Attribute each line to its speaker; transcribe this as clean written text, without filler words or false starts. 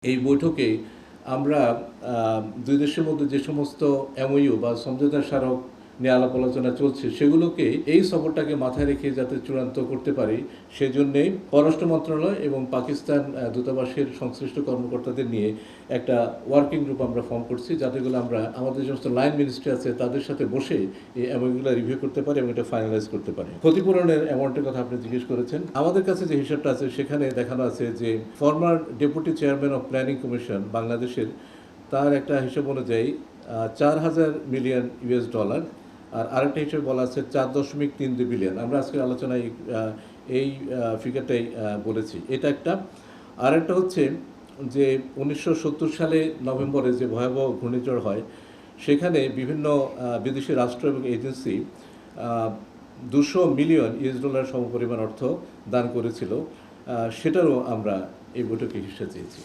Speaker 1: এই বৈঠকে আমরা দুই দেশের মধ্যে যে সমস্ত এমওইউ বা সমঝোতা স্মারক নিয়ে আলাপ আলোচনা চলছে সেগুলোকে এই সফরটাকে মাথায় রেখে যাতে চূড়ান্ত করতে পারি সেজন্যেই পররাষ্ট্র মন্ত্রণালয় এবং পাকিস্তান দূতাবাসের সংশ্লিষ্ট কর্মকর্তাদের নিয়ে একটা ওয়ার্কিং গ্রুপ আমরা ফর্ম করছি যাতেগুলো আমরা আমাদের সমস্ত লাইন মিনিস্ট্রি আছে তাদের সাথে বসে এই অ্যামাউন্টগুলো রিভিউ করতে পারি এবং এটা ফাইনালাইজ করতে পারি। ক্ষতিপূরণের অ্যামাউন্টের কথা আপনি জিজ্ঞেস করেছেন। আমাদের কাছে যে হিসাবটা আছে সেখানে দেখানো আছে যে former deputy chairman of planning commission বাংলাদেশের তার একটা হিসাব অনুযায়ী 4,000 মিলিয়ন ইউএস ডলার আর আরেকটা হিসেবে বলা আছে 4.32 বিলিয়ন। আমরা আজকের আলোচনায় এই ফিগারটাই বলেছি। এটা একটা। আরেকটা হচ্ছে যে 1970 সালে নভেম্বরে যে ভয়াবহ ঘূর্ণিঝড় হয় সেখানে বিভিন্ন বিদেশি রাষ্ট্র এবং এজেন্সি 200 মিলিয়ন ইউএস ডলার সমপরিমাণ অর্থ দান করেছিল। সেটারও আমরা এই বৈঠকে হিস্সা চেয়েছি।